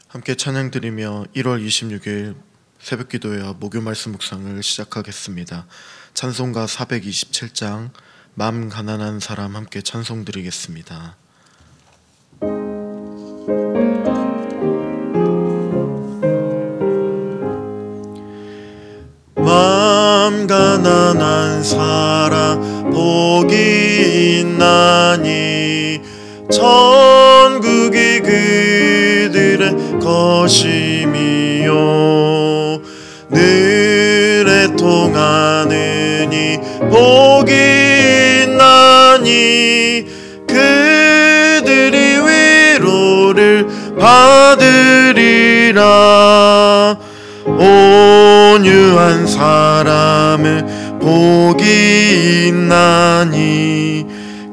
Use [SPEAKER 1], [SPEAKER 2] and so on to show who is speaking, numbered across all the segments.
[SPEAKER 1] 함께 찬양드리며 1월 26일 새벽기도회와 목요 말씀 묵상을 시작하겠습니다. 찬송가 427장 마음 가난한 사람 함께 찬송드리겠습니다. 마음 가난한 사람 복이 있나니 천국이 그들의 것임이요 늘 애통하느니 복이 있나니 그들이 위로를 받으리라. 온유한 사람은 복이 있나니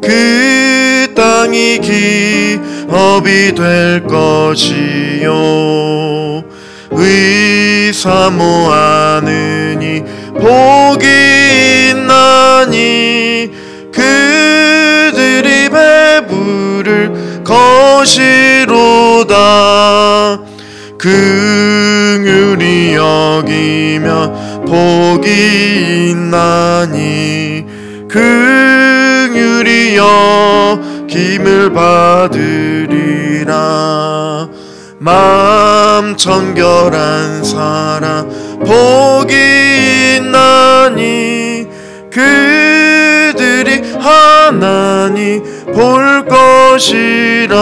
[SPEAKER 1] 그 땅이 기업이 될 것이요 의사 모하느니 복이 있나니 그들이 배부를 것이로다. 긍휼히 여기며 복이 있나니 긍휼히 여김을 받으리라. 마음 청결한 사람 복이 있나니 그들이 하나님 볼 것이라.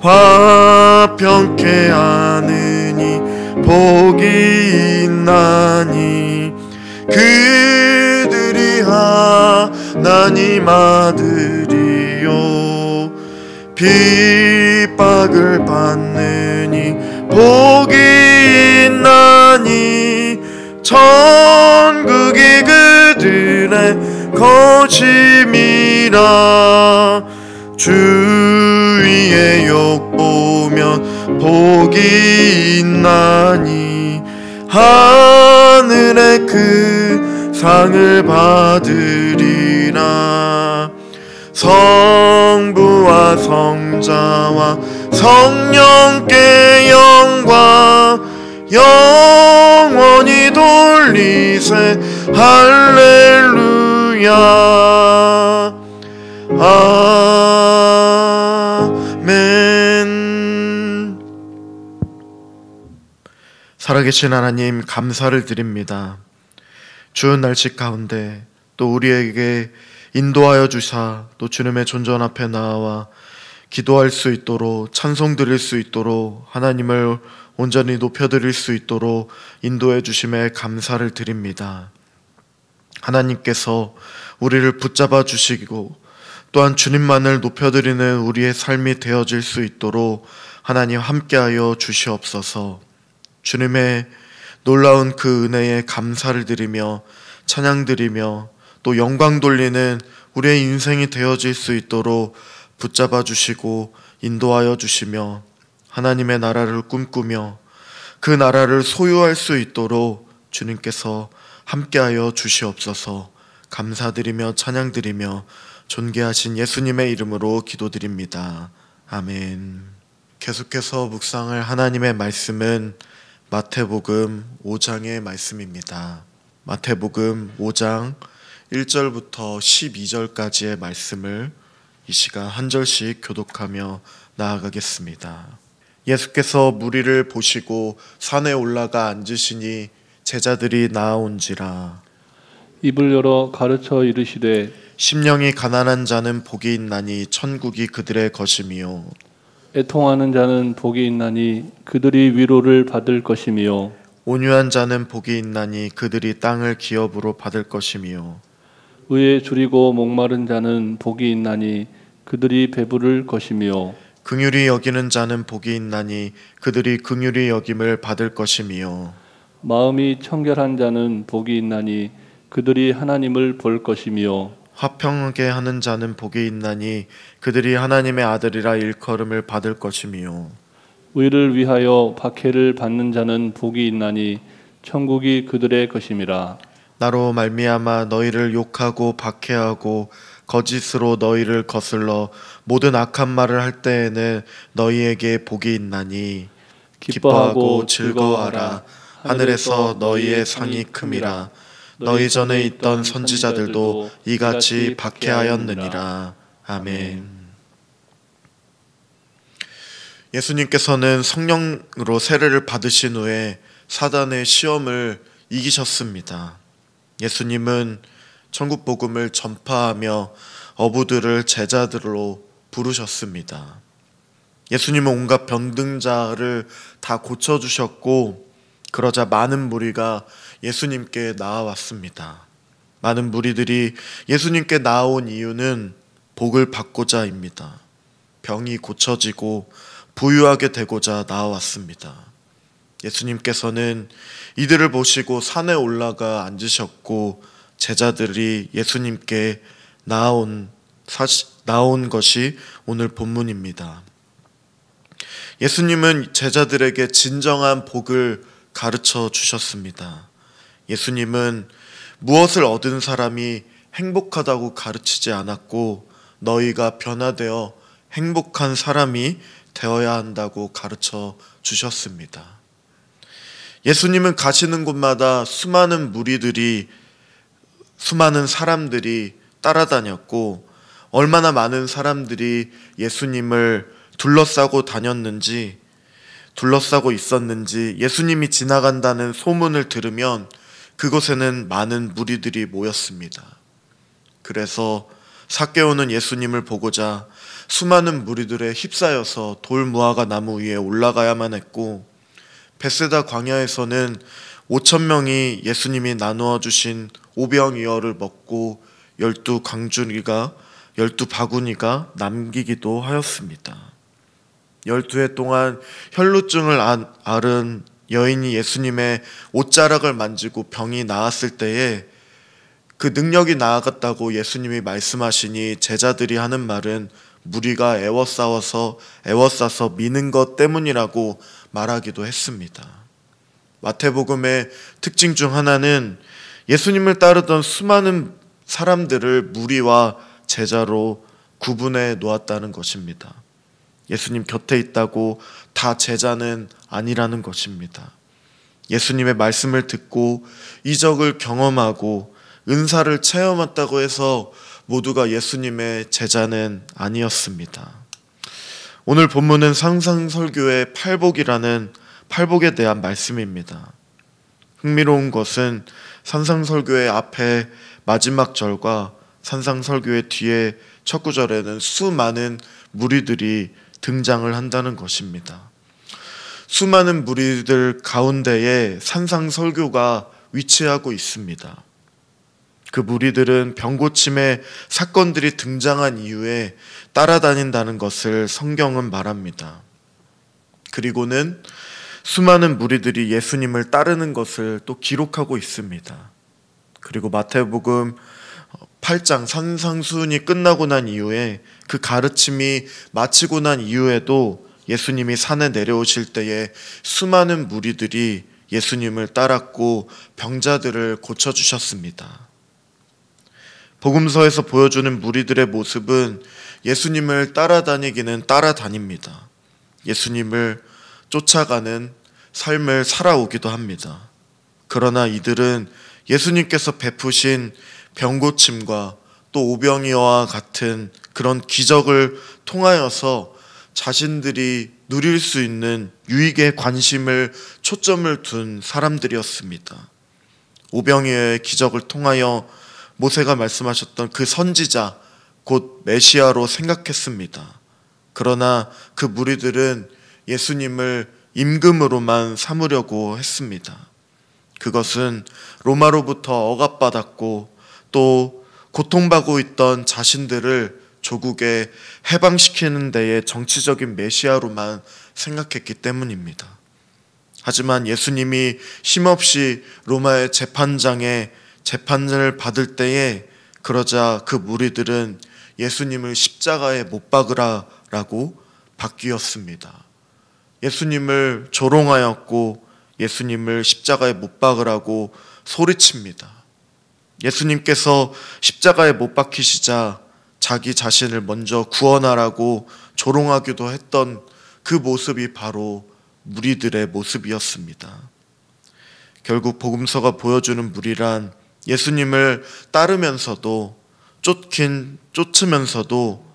[SPEAKER 1] 화평케 하느니 복이 있나니 그들이 하나님 아들이요 핍박을 받느니 복이 있나니 천국이 그들의 것임이라. 주위의 욕보면 복이 있나니 하늘의 그 상을 받으리라. 성부와 성자와 성령께 영광 영원히 돌리세 할렐루야. 아멘. 살아계신 하나님 감사를 드립니다. 추운 날씨 가운데 또 우리에게 인도하여 주사 또 주님의 존전 앞에 나와 기도할 수 있도록 찬송 드릴 수 있도록 하나님을 온전히 높여드릴 수 있도록 인도해 주심에 감사를 드립니다. 하나님께서 우리를 붙잡아 주시고 또한 주님만을 높여드리는 우리의 삶이 되어질 수 있도록 하나님 함께하여 주시옵소서. 주님의 놀라운 그 은혜에 감사를 드리며 찬양 드리며 또 영광 돌리는 우리의 인생이 되어질 수 있도록 붙잡아 주시고 인도하여 주시며 하나님의 나라를 꿈꾸며 그 나라를 소유할 수 있도록 주님께서 함께하여 주시옵소서. 감사드리며 찬양드리며 존귀하신 예수님의 이름으로 기도드립니다. 아멘. 계속해서 묵상할 하나님의 말씀은 마태복음 5장의 말씀입니다. 마태복음 5장 1절부터 12절까지의 말씀을 이 시간 한 절씩 교독하며 나아가겠습니다. 예수께서 무리를 보시고 산에 올라가 앉으시니 제자들이 나아온지라.
[SPEAKER 2] 입을 열어 가르쳐 이르시되
[SPEAKER 1] 심령이 가난한 자는 복이 있나니 천국이 그들의 것이미요
[SPEAKER 2] 애통하는 자는 복이 있나니 그들이 위로를 받을 것이미요
[SPEAKER 1] 온유한 자는 복이 있나니 그들이 땅을 기업으로 받을 것이미요
[SPEAKER 2] 의에 줄이고 목마른 자는 복이 있나니 그들이 배부를 것이미요
[SPEAKER 1] 긍휼히 여기는 자는 복이 있나니 그들이 긍휼히 여김을 받을 것이미요
[SPEAKER 2] 마음이 청결한 자는 복이 있나니 그들이 하나님을 볼 것이미요
[SPEAKER 1] 화평하게 하는 자는 복이 있나니 그들이 하나님의 아들이라 일컬음을 받을 것이미요
[SPEAKER 2] 의를 위하여 박해를 받는 자는 복이 있나니 천국이 그들의 것임이라.
[SPEAKER 1] 나로 말미암아 너희를 욕하고 박해하고 거짓으로 너희를 거슬러 모든 악한 말을 할 때에는 너희에게 복이 있나니 기뻐하고 즐거워하라. 하늘에서 너희의 상이 큼이라. 너희 전에 있던 선지자들도 이같이 박해하였느니라. 아멘. 예수님께서는 성령으로 세례를 받으신 후에 사단의 시험을 이기셨습니다. 예수님은 천국 복음을 전파하며 어부들을 제자들로 부르셨습니다. 예수님은 온갖 병든자를 다 고쳐주셨고, 그러자 많은 무리가 예수님께 나아왔습니다. 많은 무리들이 예수님께 나아온 이유는 복을 받고자입니다. 병이 고쳐지고 부유하게 되고자 나아왔습니다. 예수님께서는 이들을 보시고 산에 올라가 앉으셨고, 제자들이 예수님께 나온 것이 오늘 본문입니다. 예수님은 제자들에게 진정한 복을 가르쳐 주셨습니다. 예수님은 무엇을 얻은 사람이 행복하다고 가르치지 않았고, 너희가 변화되어 행복한 사람이 되어야 한다고 가르쳐 주셨습니다. 예수님은 가시는 곳마다 수많은 사람들이 따라다녔고, 얼마나 많은 사람들이 예수님을 둘러싸고 있었는지 예수님이 지나간다는 소문을 들으면 그곳에는 많은 무리들이 모였습니다. 그래서 삭개오는 예수님을 보고자 수많은 무리들에 휩싸여서 돌무화과 나무 위에 올라가야만 했고, 벳세다 광야에서는 5,000명이 예수님이 나누어 주신 오병이어를 먹고 12바구니가 남기기도 하였습니다. 12해 동안 혈루증을 앓은 여인이 예수님의 옷자락을 만지고 병이 나았을 때에 그 능력이 나아갔다고 예수님이 말씀하시니, 제자들이 하는 말은 무리가 애워싸서 미는 것 때문이라고 말하기도 했습니다. 마태복음의 특징 중 하나는 예수님을 따르던 수많은 사람들을 무리와 제자로 구분해 놓았다는 것입니다. 예수님 곁에 있다고 다 제자는 아니라는 것입니다. 예수님의 말씀을 듣고 이적을 경험하고 은사를 체험했다고 해서 모두가 예수님의 제자는 아니었습니다. 오늘 본문은 산상설교의 팔복에 대한 말씀입니다. 흥미로운 것은 산상설교의 앞에 마지막 절과 산상설교의 뒤에 첫 구절에는 수많은 무리들이 등장을 한다는 것입니다. 수많은 무리들 가운데에 산상설교가 위치하고 있습니다. 그 무리들은 병고침의 사건들이 등장한 이후에 따라다닌다는 것을 성경은 말합니다. 그리고는 수많은 무리들이 예수님을 따르는 것을 또 기록하고 있습니다. 그리고 마태복음 8장 산상수훈이 끝나고 난 이후에, 그 가르침이 마치고 난 이후에도 예수님이 산에 내려오실 때에 수많은 무리들이 예수님을 따랐고 병자들을 고쳐주셨습니다. 복음서에서 보여주는 무리들의 모습은 예수님을 따라다니기는 따라다닙니다. 예수님을 쫓아가는 삶을 살아오기도 합니다. 그러나 이들은 예수님께서 베푸신 병고침과 또 오병이어와 같은 그런 기적을 통하여서 자신들이 누릴 수 있는 유익에 초점을 둔 사람들이었습니다. 오병이어의 기적을 통하여 모세가 말씀하셨던 그 선지자, 곧 메시아로 생각했습니다. 그러나 그 무리들은 예수님을 임금으로만 삼으려고 했습니다. 그것은 로마로부터 억압받았고 또 고통받고 있던 자신들을 조국에 해방시키는 데에 정치적인 메시아로만 생각했기 때문입니다. 하지만 예수님이 쉼없이 로마의 재판장에 재판을 받을 때에, 그러자 그 무리들은 예수님을 십자가에 못 박으라라고 바뀌었습니다. 예수님을 조롱하였고 예수님을 십자가에 못 박으라고 소리칩니다. 예수님께서 십자가에 못 박히시자 자기 자신을 먼저 구원하라고 조롱하기도 했던 그 모습이 바로 무리들의 모습이었습니다. 결국 복음서가 보여주는 무리란 예수님을 따르면서도 쫓으면서도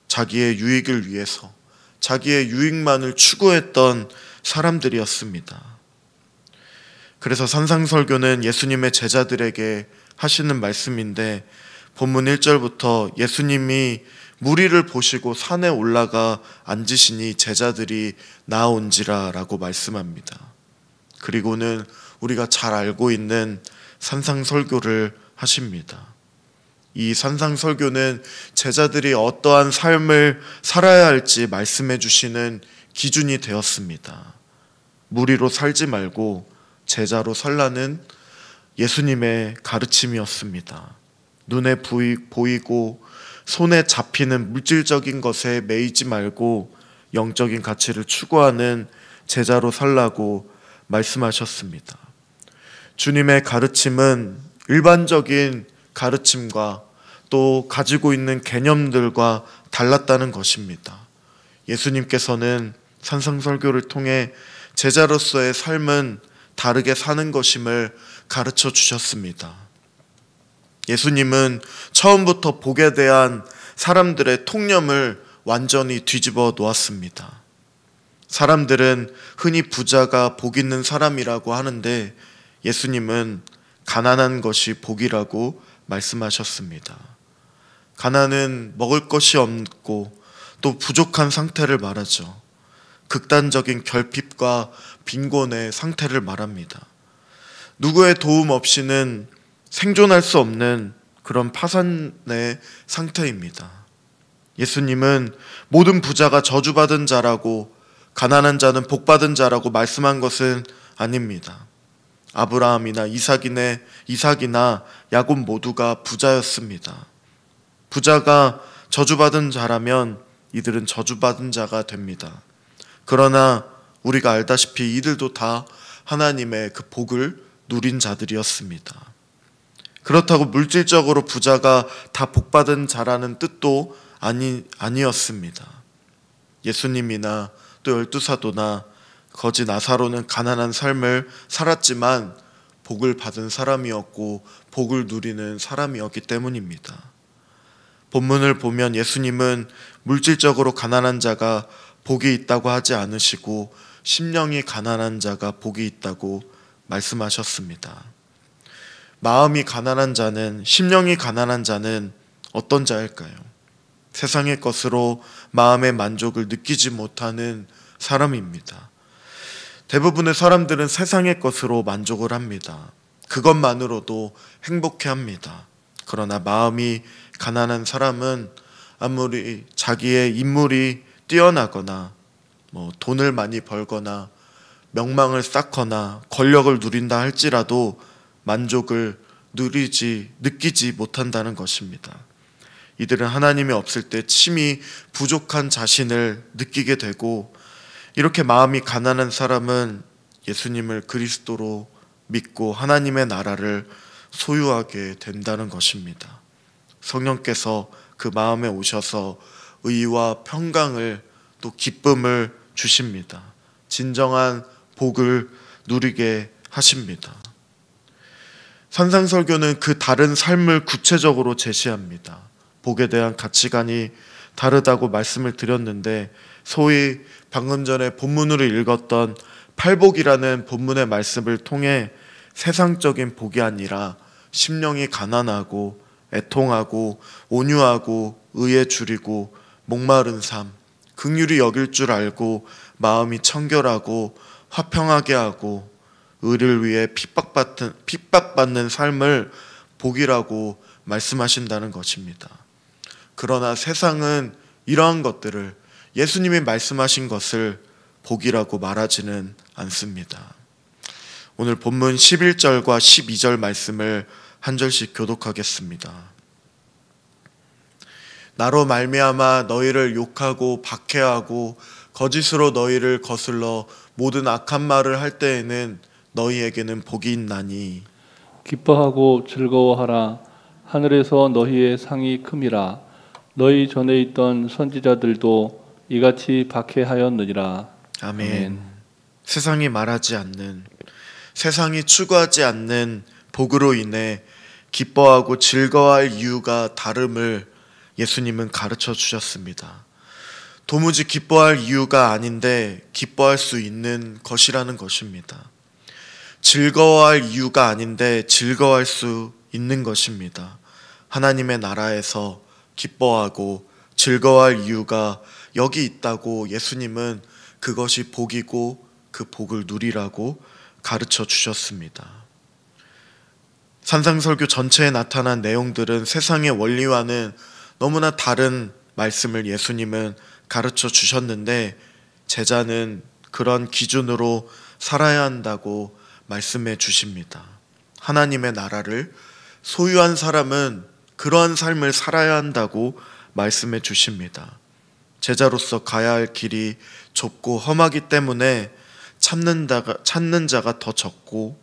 [SPEAKER 1] 자기의 유익을 위해서 자기의 유익만을 추구했던 사람들이었습니다. 그래서 산상설교는 예수님의 제자들에게 하시는 말씀인데 본문 1절부터 예수님이 무리를 보시고 산에 올라가 앉으시니 제자들이 나아온지라 라고 말씀합니다. 그리고는 우리가 잘 알고 있는 산상설교를 하십니다. 이 산상설교는 제자들이 어떠한 삶을 살아야 할지 말씀해 주시는 기준이 되었습니다. 무리로 살지 말고 제자로 살라는 예수님의 가르침이었습니다. 눈에 보이고 손에 잡히는 물질적인 것에 매이지 말고 영적인 가치를 추구하는 제자로 살라고 말씀하셨습니다. 주님의 가르침은 일반적인 가르침과 또 가지고 있는 개념들과 달랐다는 것입니다. 예수님께서는 산상설교를 통해 제자로서의 삶은 다르게 사는 것임을 가르쳐 주셨습니다. 예수님은 처음부터 복에 대한 사람들의 통념을 완전히 뒤집어 놓았습니다. 사람들은 흔히 부자가 복 있는 사람이라고 하는데 예수님은 가난한 것이 복이라고 말씀하셨습니다. 가난은 먹을 것이 없고 또 부족한 상태를 말하죠. 극단적인 결핍과 빈곤의 상태를 말합니다. 누구의 도움 없이는 생존할 수 없는 그런 파산의 상태입니다. 예수님은 모든 부자가 저주받은 자라고 가난한 자는 복받은 자라고 말씀한 것은 아닙니다. 아브라함이나 이삭이나 야곱 모두가 부자였습니다. 부자가 저주받은 자라면 이들은 저주받은 자가 됩니다. 그러나 우리가 알다시피 이들도 다 하나님의 그 복을 누린 자들이었습니다. 그렇다고 물질적으로 부자가 다 복받은 자라는 뜻도 아니었습니다. 예수님이나 또 12사도나 거지 나사로는 가난한 삶을 살았지만 복을 받은 사람이었고 복을 누리는 사람이었기 때문입니다. 본문을 보면 예수님은 물질적으로 가난한 자가 복이 있다고 하지 않으시고 심령이 가난한 자가 복이 있다고 말씀하셨습니다. 마음이 가난한 자는, 심령이 가난한 자는 어떤 자일까요? 세상의 것으로 마음의 만족을 느끼지 못하는 사람입니다. 대부분의 사람들은 세상의 것으로 만족을 합니다. 그것만으로도 행복해합니다. 그러나 마음이 가난한 사람은 아무리 자기의 인물이 뛰어나거나 돈을 많이 벌거나 명망을 쌓거나 권력을 누린다 할지라도 만족을 느끼지 못한다는 것입니다. 이들은 하나님이 없을 때 심히 부족한 자신을 느끼게 되고, 이렇게 마음이 가난한 사람은 예수님을 그리스도로 믿고 하나님의 나라를 소유하게 된다는 것입니다. 성령께서 그 마음에 오셔서 의와 평강을 또 기쁨을 주십니다. 진정한 복을 누리게 하십니다. 산상설교는 그 다른 삶을 구체적으로 제시합니다. 복에 대한 가치관이 다르다고 말씀을 드렸는데, 소위 방금 전에 본문으로 읽었던 팔복이라는 본문의 말씀을 통해 세상적인 복이 아니라 심령이 가난하고 애통하고 온유하고 의에 줄이고 목마른 삶, 긍휼히 여길 줄 알고 마음이 청결하고 화평하게 하고 의를 위해 핍박받는 삶을 복이라고 말씀하신다는 것입니다. 그러나 세상은 이러한 것들을, 예수님이 말씀하신 것을 복이라고 말하지는 않습니다. 오늘 본문 11절과 12절 말씀을 한 절씩 교독하겠습니다. 나로 말미암아 너희를 욕하고 박해하고 거짓으로 너희를 거슬러 모든 악한 말을 할 때에는 너희에게는 복이 있나니
[SPEAKER 2] 기뻐하고 즐거워하라. 하늘에서 너희의 상이 큼이라. 너희 전에 있던 선지자들도 이같이 박해하였느니라.
[SPEAKER 1] 아멘. 세상이 말하지 않는, 세상이 추구하지 않는 복으로 인해 기뻐하고 즐거워할 이유가 다름을 예수님은 가르쳐 주셨습니다. 도무지 기뻐할 이유가 아닌데 기뻐할 수 있는 것이라는 것입니다. 즐거워할 이유가 아닌데 즐거워할 수 있는 것입니다. 하나님의 나라에서 기뻐하고 즐거워할 이유가 여기 있다고 예수님은 그것이 복이고 그 복을 누리라고 가르쳐 주셨습니다. 산상설교 전체에 나타난 내용들은 세상의 원리와는 너무나 다른 말씀을 예수님은 가르쳐 주셨는데 제자는 그런 기준으로 살아야 한다고 말씀해 주십니다. 하나님의 나라를 소유한 사람은 그러한 삶을 살아야 한다고 말씀해 주십니다. 제자로서 가야 할 길이 좁고 험하기 때문에 찾는 자가 더 적고,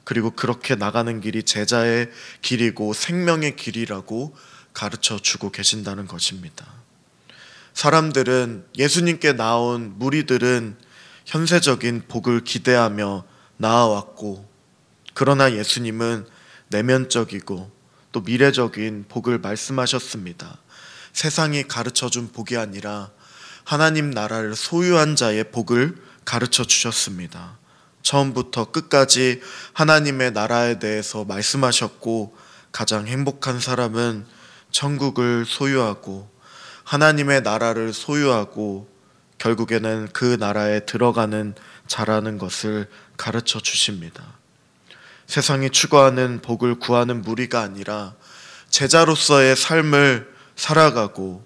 [SPEAKER 1] 그리고 그렇게 나가는 길이 제자의 길이고 생명의 길이라고 가르쳐 주고 계신다는 것입니다. 사람들은, 예수님께 나온 무리들은 현세적인 복을 기대하며 나아왔고, 그러나 예수님은 내면적이고 또 미래적인 복을 말씀하셨습니다. 세상이 가르쳐준 복이 아니라 하나님 나라를 소유한 자의 복을 가르쳐 주셨습니다. 처음부터 끝까지 하나님의 나라에 대해서 말씀하셨고, 가장 행복한 사람은 천국을 소유하고 하나님의 나라를 소유하고 결국에는 그 나라에 들어가는 자라는 것을 가르쳐 주십니다. 세상이 추구하는 복을 구하는 무리가 아니라 제자로서의 삶을 살아가고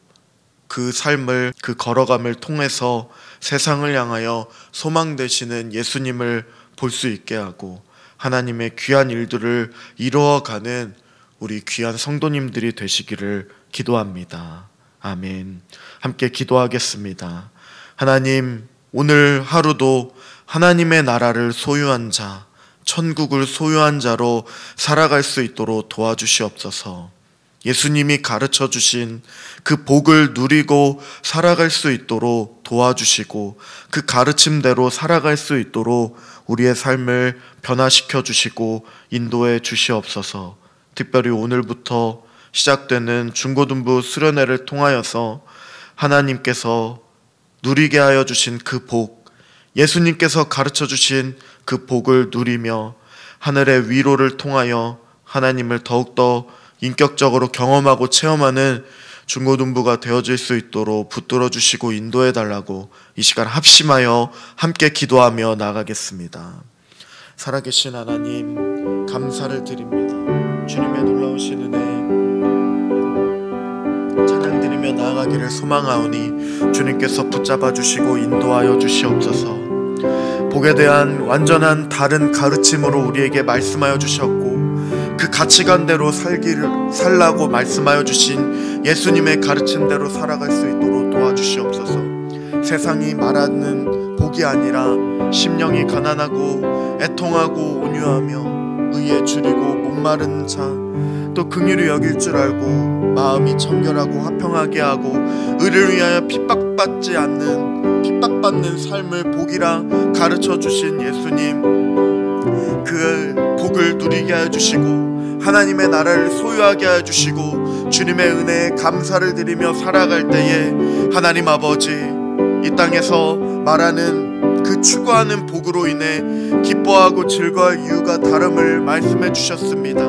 [SPEAKER 1] 그 삶을, 그 걸어감을 통해서 세상을 향하여 소망 되시는 예수님을 볼 수 있게 하고 하나님의 귀한 일들을 이루어가는 우리 귀한 성도님들이 되시기를 기도합니다. 아멘. 함께 기도하겠습니다. 하나님, 오늘 하루도 하나님의 나라를 소유한 자, 천국을 소유한 자로 살아갈 수 있도록 도와주시옵소서. 예수님이 가르쳐 주신 그 복을 누리고 살아갈 수 있도록 도와주시고 그 가르침대로 살아갈 수 있도록 우리의 삶을 변화시켜 주시고 인도해 주시옵소서. 특별히 오늘부터 시작되는 중고등부 수련회를 통하여서 하나님께서 누리게 하여 주신 그 복, 예수님께서 가르쳐 주신 그 복을 누리며 하늘의 위로를 통하여 하나님을 더욱더 인격적으로 경험하고 체험하는 중고등부가 되어질 수 있도록 붙들어 주시고 인도해 달라고 이 시간 합심하여 함께 기도하며 나가겠습니다. 살아계신 하나님, 감사를 드립니다. 주님의 놀라우신 은혜 찬양드리며 나아가기를 소망하오니 주님께서 붙잡아 주시고 인도하여 주시옵소서. 복에 대한 완전한 다른 가르침으로 우리에게 말씀하여 주셨고 그 가치관대로 살라고 말씀하여 주신 예수님의 가르침대로 살아갈 수 있도록 도와주시옵소서. 세상이 말하는 복이 아니라 심령이 가난하고 애통하고 온유하며 의에 줄이고 목마른 자, 또 긍휼히 여길 줄 알고 마음이 청결하고 화평하게 하고 의를 위하여 핍박받는 삶을 복이라 가르쳐 주신 예수님, 그 복을 누리게 하여 주시고 하나님의 나라를 소유하게 하여 주시고 주님의 은혜에 감사를 드리며 살아갈 때에 하나님 아버지, 이 땅에서 말하는 그 추구하는 복으로 인해 기뻐하고 즐거워할 이유가 다름을 말씀해 주셨습니다.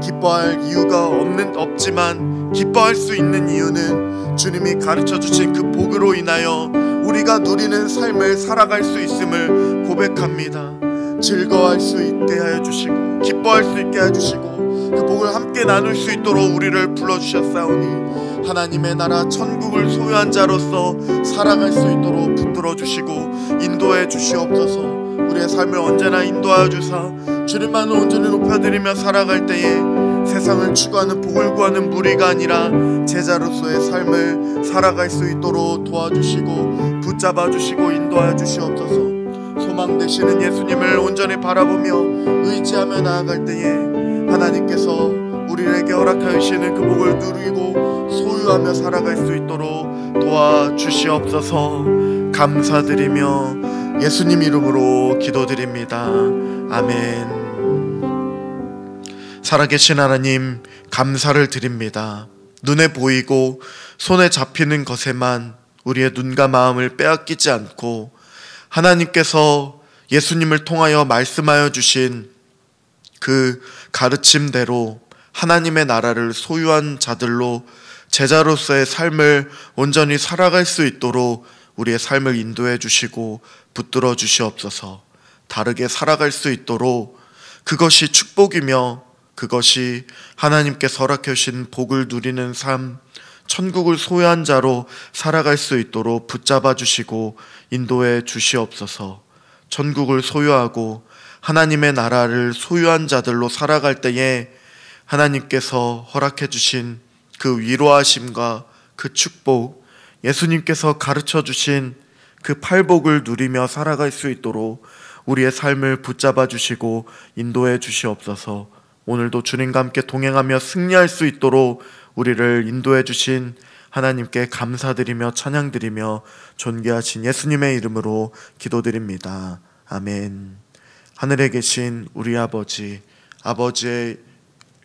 [SPEAKER 1] 기뻐할 이유가 없지만 기뻐할 수 있는 이유는 주님이 가르쳐 주신 그 복으로 인하여 우리가 누리는 삶을 살아갈 수 있음을 고백합니다. 즐거워할 수 있게 하여 주시고 기뻐할 수 있게 하여 주시고 그 복을 함께 나눌 수 있도록 우리를 불러주셨사오니 하나님의 나라 천국을 소유한 자로서 살아갈 수 있도록 붙들어 주시고 인도해 주시옵소서. 우리의 삶을 언제나 인도하여 주사 주님만을 온전히 높여드리며 살아갈 때에 세상을 추구하는 복을 구하는 무리가 아니라 제자로서의 삶을 살아갈 수 있도록 도와주시고 붙잡아 주시고 인도하여 주시옵소서. 소망 되시는 예수님을 온전히 바라보며 의지하며 나아갈 때에 하나님께서 우리에게 허락하여 주시는 그 복을 누리고 소유하며 살아갈 수 있도록 도와주시옵소서. 감사드리며 예수님 이름으로 기도드립니다. 아멘. 살아계신 하나님, 감사를 드립니다. 눈에 보이고 손에 잡히는 것에만 우리의 눈과 마음을 빼앗기지 않고 하나님께서 예수님을 통하여 말씀하여 주신 그 가르침대로 하나님의 나라를 소유한 자들로 제자로서의 삶을 온전히 살아갈 수 있도록 우리의 삶을 인도해 주시고 붙들어 주시옵소서. 다르게 살아갈 수 있도록 그것이 축복이며 그것이 하나님께서 허락해 주신 복을 누리는 삶, 천국을 소유한 자로 살아갈 수 있도록 붙잡아 주시고 인도해 주시옵소서. 천국을 소유하고 하나님의 나라를 소유한 자들로 살아갈 때에 하나님께서 허락해 주신 그 위로하심과 그 축복, 예수님께서 가르쳐 주신 그 팔복을 누리며 살아갈 수 있도록 우리의 삶을 붙잡아 주시고 인도해 주시옵소서. 오늘도 주님과 함께 동행하며 승리할 수 있도록 우리를 인도해 주신 하나님께 감사드리며 찬양드리며 존귀하신 예수님의 이름으로 기도드립니다. 아멘. 하늘에 계신 우리 아버지, 아버지의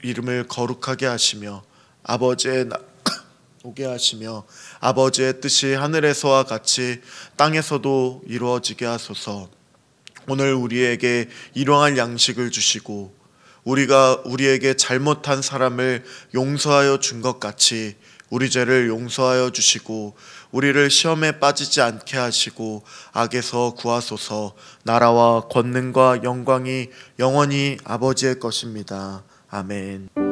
[SPEAKER 1] 이름을 거룩하게 하시며 아버지의 오게 하시며 아버지의 뜻이 하늘에서와 같이 땅에서도 이루어지게 하소서. 오늘 우리에게 일용할 양식을 주시고 우리가 우리에게 잘못한 사람을 용서하여 준 것 같이 우리 죄를 용서하여 주시고 우리를 시험에 빠지지 않게 하시고 악에서 구하소서. 나라와 권능과 영광이 영원히 아버지의 것입니다. 아멘.